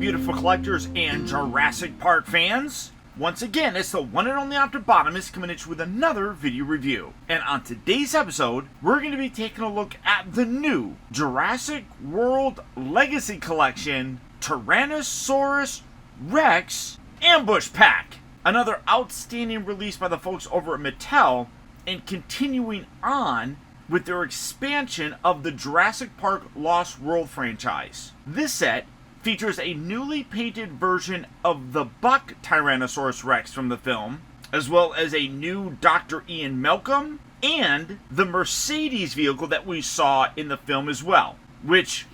beautiful collectors and Jurassic Park fans. Once again, it's the one and only Optibotimus coming at you with another video review. And on today's episode, we're going to be taking a look at the new Jurassic World Legacy Collection Tyrannosaurus Rex Ambush Pack. Another outstanding release by the folks over at Mattel, and continuing on with their expansion of the Jurassic Park Lost World franchise. This set features a newly painted version of the Buck Tyrannosaurus Rex from the film, as well as a new Dr. Ian Malcolm, and the Mercedes vehicle that we saw in the film as well, which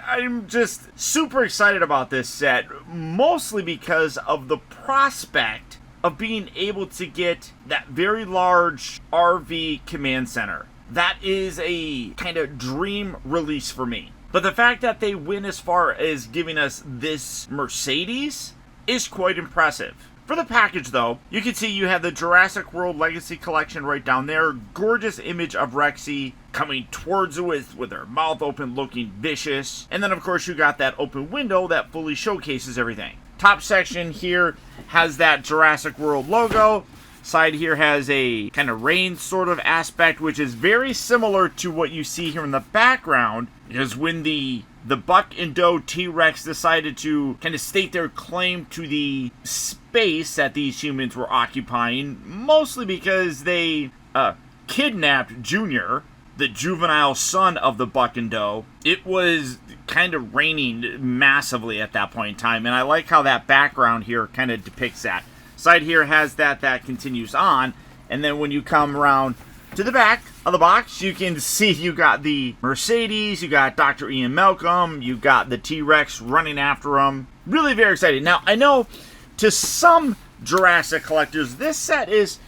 I'm just super excited about this set, mostly because of the prospect of being able to get that very large RV command center. That is a kind of dream release for me. But the fact that they went as far as giving us this Mercedes is quite impressive. For the package though, you can see you have the Jurassic World Legacy Collection right down there. Gorgeous image of Rexy coming towards it with her mouth open, looking vicious. And then of course you got that open window that fully showcases everything. Top section here has that Jurassic World logo. Side here has a kind of rain sort of aspect, which is very similar to what you see here in the background. Because when the Buck and Doe T-Rex decided to kind of state their claim to the space that these humans were occupying, mostly because they kidnapped Junior, the juvenile son of the Buck and Doe, it was kind of raining massively at that point in time, and I like how that background here kind of depicts that. Side here has that continues on, and then when you come around to the back of the box, you can see you got the Mercedes, you got Dr. Ian Malcolm, you got the T-Rex running after him. Really very excited. Now, I know to some Jurassic collectors, this set is,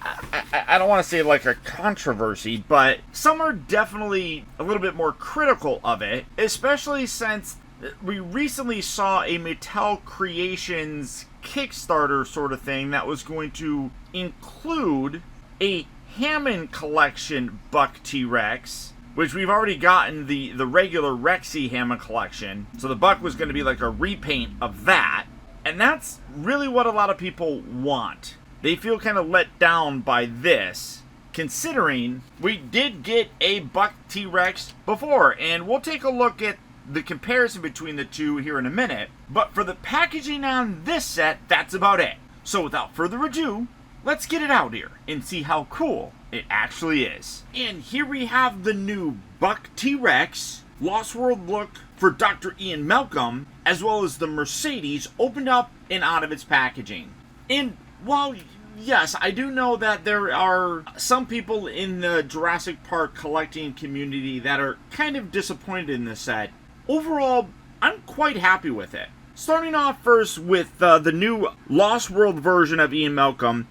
I don't want to say like a controversy, but some are definitely a little bit more critical of it, especially since we recently saw a Mattel Creations Kickstarter sort of thing that was going to include a Hammond Collection Buck T-Rex, which we've already gotten the regular Rexy Hammond Collection, so the Buck was going to be like a repaint of that, and that's really what a lot of people want. They feel kind of let down by this, considering we did get a Buck T-Rex before, and we'll take a look at the comparison between the two here in a minute. But for the packaging on this set, that's about it. So without further ado, let's get it out here and see how cool it actually is. And here we have the new Buck T-Rex Lost World look for Dr. Ian Malcolm, as well as the Mercedes opened up and out of its packaging. And while yes, I do know that there are some people in the Jurassic Park collecting community that are kind of disappointed in this set, overall, I'm quite happy with it. Starting off first with the new Lost World version of Ian Malcolm,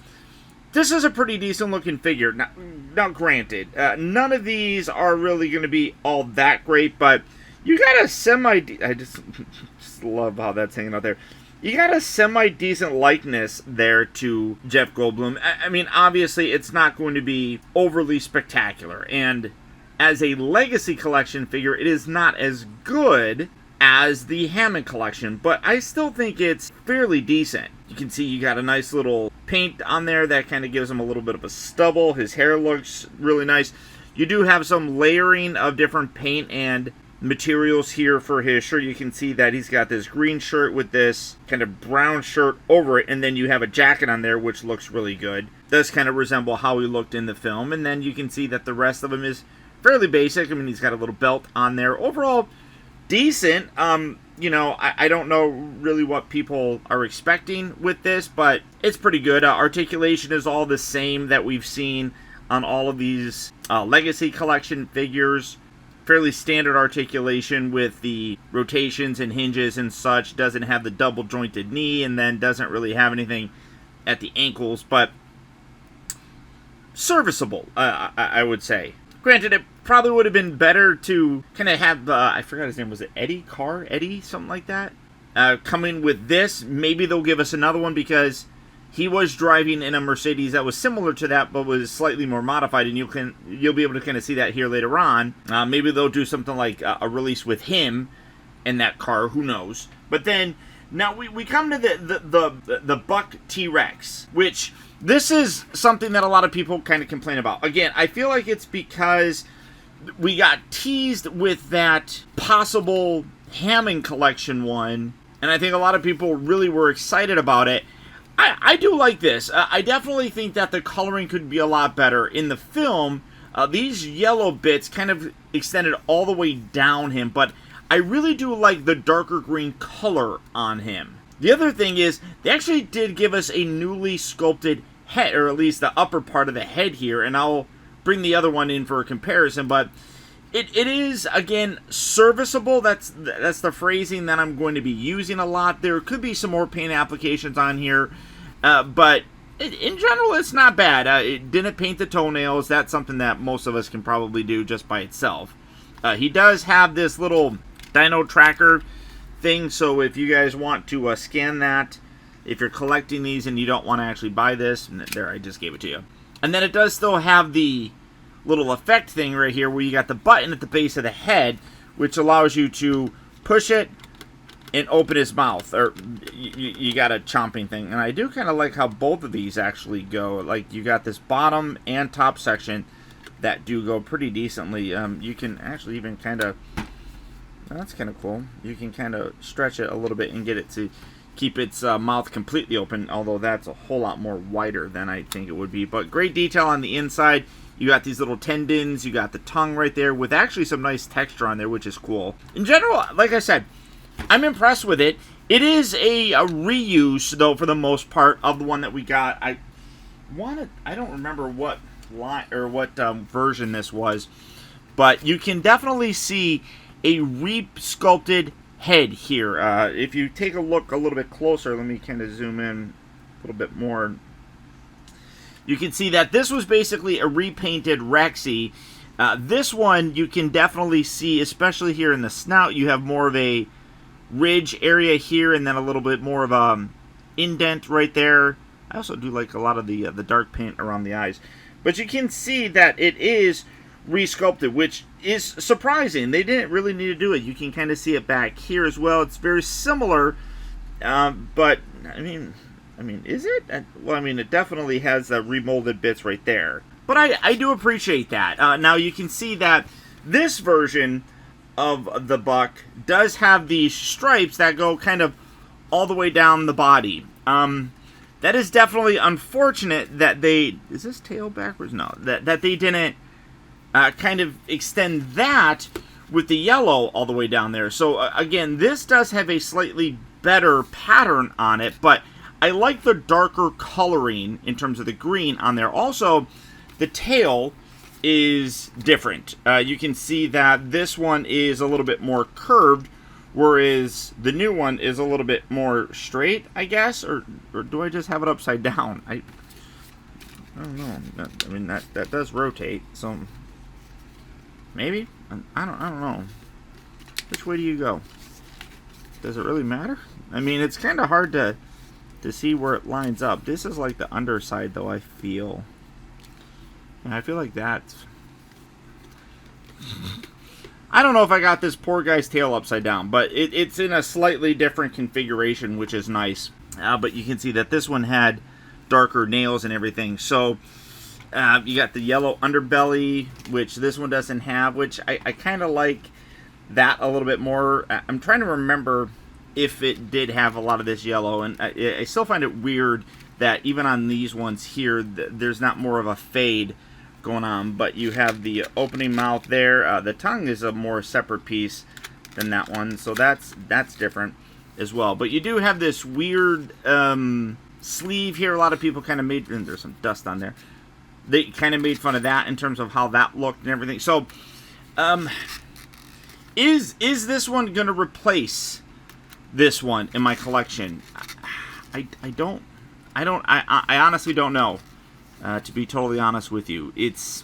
this is a pretty decent looking figure. Now granted, none of these are really going to be all that great, but you got a I just love how that's hanging out there. You got a semi-decent likeness there to Jeff Goldblum. I mean, obviously, it's not going to be overly spectacular. And as a Legacy Collection figure, it is not as good as the Hammond Collection. But I still think it's fairly decent. You can see you got a nice little paint on there that kind of gives him a little bit of a stubble. His hair looks really nice. You do have some layering of different paint and materials here for his shirt. You can see that he's got this green shirt with this kind of brown shirt over it, and then you have a jacket on there which looks really good. Does kind of resemble how he looked in the film, and then you can see that the rest of him is fairly basic. I mean, he's got a little belt on there. Overall, decent. You know, I don't know really what people are expecting with this, but it's pretty good. Articulation is all the same that we've seen on all of these Legacy Collection figures. Fairly standard articulation with the rotations and hinges and such. Doesn't have the double jointed knee, and then doesn't really have anything at the ankles, but serviceable, I would say. Granted, it probably would have been better to kind of have, I forgot his name, was it Eddie Carr? Eddie? Something like that? Coming with this. Maybe they'll give us another one because he was driving in a Mercedes that was similar to that, but was slightly more modified, and you'll be able to kind of see that here later on. Maybe they'll do something like a release with him, in that car. Who knows? But then now we come to the Buck T-Rex, which this is something that a lot of people kind of complain about. Again, I feel like it's because we got teased with that possible Hammond collection one, and I think a lot of people really were excited about it. I do like this. I definitely think that the coloring could be a lot better. In the film, these yellow bits kind of extended all the way down him, but I really do like the darker green color on him. The other thing is, they actually did give us a newly sculpted head, or at least the upper part of the head here, and I'll bring the other one in for a comparison, but it is, again, serviceable. That's the phrasing that I'm going to be using a lot. There could be some more paint applications on here, but in general, it's not bad. It didn't paint the toenails. That's something that most of us can probably do just by itself. He does have this little dino tracker thing, so if you guys want to scan that, if you're collecting these and you don't want to actually buy this, there, I just gave it to you. And then it does still have the little effect thing right here where you got the button at the base of the head, which allows you to push it and open his mouth, or you got a chomping thing. And I do kind of like how both of these actually go. Like, you got this bottom and top section that do go pretty decently. You can actually even kind of, that's kind of cool, you can kind of stretch it a little bit and get it to keep its mouth completely open, although that's a whole lot more wider than I think it would be. But great detail on the inside. You got these little tendons, you got the tongue right there with actually some nice texture on there, which is cool. In general, like I said, I'm impressed with it. It is a reuse, though, for the most part, of the one that we got. I don't remember what line or what version this was, but you can definitely see a re-sculpted head here. If you take a look a little bit closer, let me kind of zoom in a little bit more. You can see that this was basically a repainted Rexy. This one you can definitely see, especially here in the snout, you have more of a ridge area here, and then a little bit more of a indent right there. I also do like a lot of the dark paint around the eyes. But you can see that it is resculpted, which is surprising. They didn't really need to do it. You can kind of see it back here as well. It's very similar, but I mean, is it? Well, I mean, it definitely has the remolded bits right there. But I do appreciate that. Now you can see that this version of the Buck does have these stripes that go kind of all the way down the body. That is definitely unfortunate that they... Is this tail backwards? No. That they didn't kind of extend that with the yellow all the way down there. So, again, this does have a slightly better pattern on it, but I like the darker coloring in terms of the green on there. Also, the tail is different. You can see that this one is a little bit more curved, whereas the new one is a little bit more straight, I guess, or do I just have it upside down? I don't know. I mean, that does rotate, so maybe? I don't know. Which way do you go? Does it really matter? I mean, it's kind of hard to see where it lines up. This is like the underside, though, I feel. And I feel like that's... I don't know if I got this poor guy's tail upside down, but it's in a slightly different configuration, which is nice. But you can see that this one had darker nails and everything. So you got the yellow underbelly, which this one doesn't have, which I kind of like that a little bit more. I'm trying to remember if it did have a lot of this yellow, and I still find it weird that even on these ones here, there's not more of a fade going on, but you have the opening mouth there. The tongue is a more separate piece than that one, so that's different as well. But you do have this weird sleeve here. A lot of people kind of made, and there's some dust on there, they kind of made fun of that in terms of how that looked and everything. So is this one going to replace this one in my collection? I honestly don't know. To be totally honest with you, it's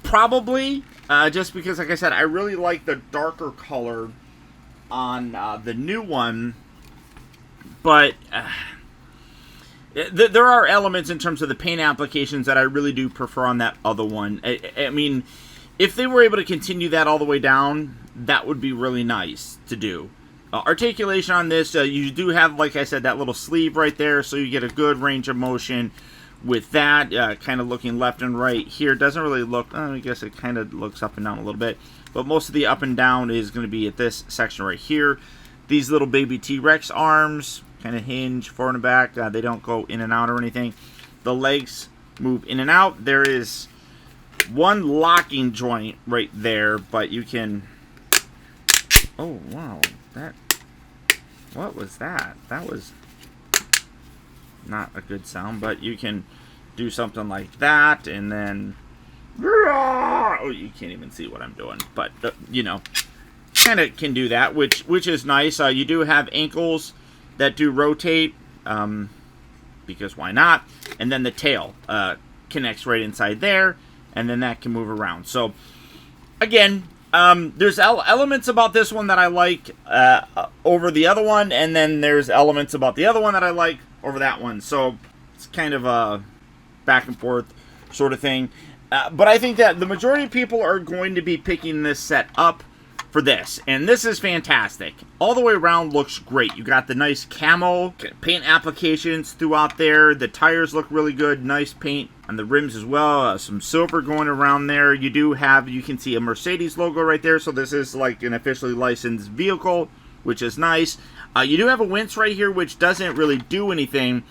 probably just because, like I said, I really like the darker color on the new one, but there are elements in terms of the paint applications that I really do prefer on that other one. I mean, if they were able to continue that all the way down, that would be really nice to do. Articulation on this, you do have, like I said, that little sleeve right there, so you get a good range of motion with that. Kind of looking left and right here. Doesn't really look, I guess it kind of looks up and down a little bit, but most of the up and down is going to be at this section right here. These little baby T-Rex arms kind of hinge forward and back. They don't go in and out or anything. The legs move in and out. There is one locking joint right there, but you can... Oh, wow. What was that? That was not a good sound, but you can do something like that, and then... Oh, you can't even see what I'm doing, but, you know, kind of can do that, which is nice. You do have ankles that do rotate, because why not? And then the tail connects right inside there, and then that can move around. So, again, there's elements about this one that I like over the other one, and then there's elements about the other one that I like over that one. So, it's kind of a back and forth sort of thing. But I think that the majority of people are going to be picking this set up for this, and this is fantastic. All the way around looks great. You got the nice camo paint applications throughout there. The tires look really good. Nice paint on the rims as well. Some silver going around there. You do have, you can see a Mercedes logo right there, so this is like an officially licensed vehicle, which is nice. You do have a winch right here, which doesn't really do anything.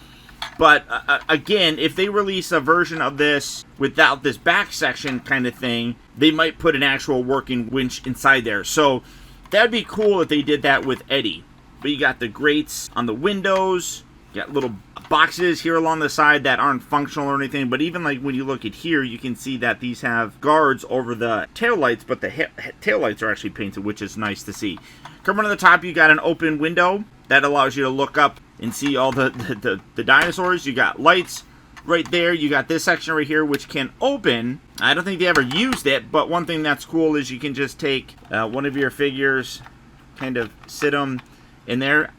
But, again, if they release a version of this without this back section kind of thing, they might put an actual working winch inside there. So, that would be cool if they did that with Eddie. But you got the grates on the windows. You got little boxes here along the side that aren't functional or anything. But even like when you look at here, you can see that these have guards over the taillights. But the taillights are actually painted, which is nice to see. Coming to the top, you got an open window that allows you to look up and see all the dinosaurs. You got lights right there. You got this section right here, which can open. I don't think they ever used it, but one thing that's cool is you can just take one of your figures, kind of sit them in there.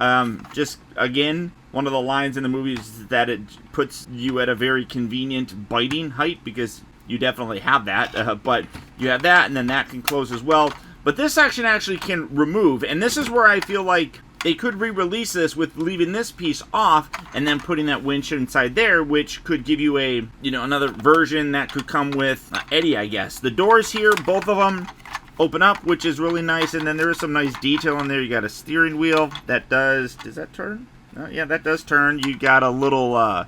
Just, again, one of the lines in the movie is that it puts you at a very convenient biting height, because you definitely have that. But you have that, and then that can close as well. But this section actually can remove, and this is where I feel like they could re-release this with leaving this piece off and then putting that winch inside there, which could give you a, you know, another version that could come with Eddie, I guess. The doors here, both of them open up, which is really nice, and then there is some nice detail in there. You got a steering wheel that does that turn? Yeah, that does turn. You got a little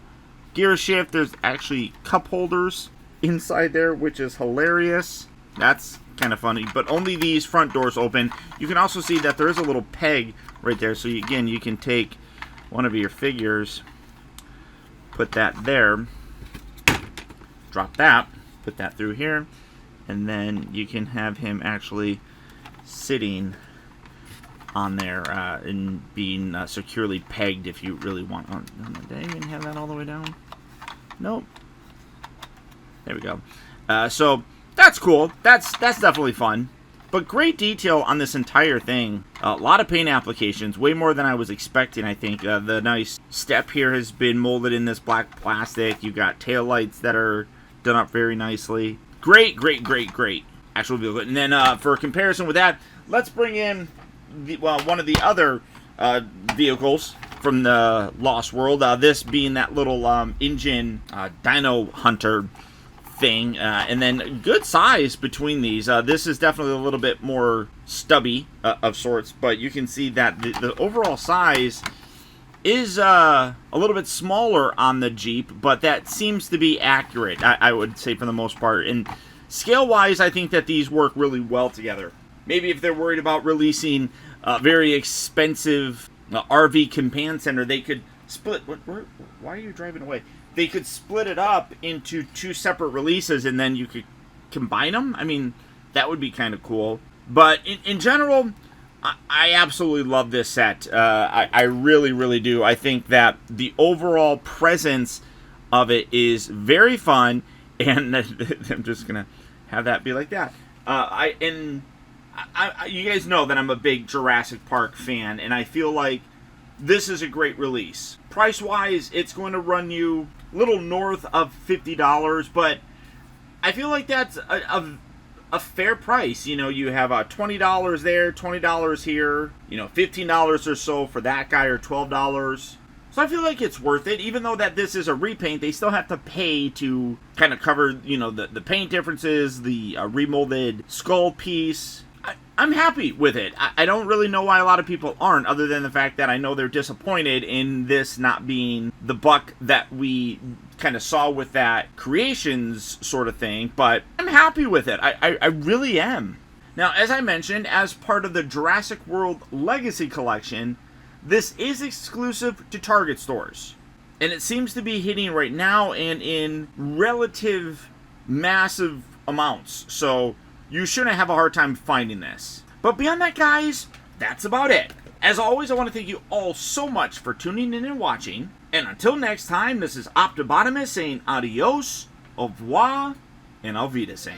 gear shift. There's actually cup holders inside there, which is hilarious. That's kind of funny, but only these front doors open. You can also see that there is a little peg right there, so again, you can take one of your figures, put that there, drop that, put that through here, and then you can have him actually sitting on there and being securely pegged if you really want. Did I even have that all the way down? Nope. There we go. So that's cool. That's definitely fun. But great detail on this entire thing. A lot of paint applications, way more than I was expecting, I think. The nice step here has been molded in this black plastic. You got taillights that are done up very nicely. Great. Actual vehicle. And then for comparison with that, let's bring in one of the other vehicles from the Lost World. This being that little engine dino hunter thing, and then good size between these. This is definitely a little bit more stubby of sorts, but you can see that the overall size is a little bit smaller on the Jeep, but that seems to be accurate, I would say, for the most part. And scale-wise, I think that these work really well together. Maybe if they're worried about releasing a very expensive RV Command Center, they could split... Why are you driving away? They could split it up into two separate releases, and then you could combine them. I mean, that would be kind of cool. But in general, I absolutely love this set. I really do. I think that the overall presence of it is very fun, and I'm just going to have that be like that. You guys know that I'm a big Jurassic Park fan, and I feel like this is a great release. Price-wise, it's going to run you a little north of $50, but I feel like that's a fair price. You know, you have $20 there, $20 here, you know, $15 or so for that guy, or $12. So I feel like it's worth it, even though that this is a repaint. They still have to pay to kind of cover, you know, the paint differences, the remolded skull piece. I'm happy with it. I don't really know why a lot of people aren't, other than the fact that I know they're disappointed in this not being the buck that we kind of saw with that Creations sort of thing, but I'm happy with it. I really am. Now, as I mentioned, as part of the Jurassic World Legacy Collection, this is exclusive to Target stores, and it seems to be hitting right now and in relative massive amounts, so you shouldn't have a hard time finding this. But beyond that, guys, that's about it. As always, I want to thank you all so much for tuning in and watching, and until next time, this is Optibotimus saying adios, au revoir, and auf Wiedersehen.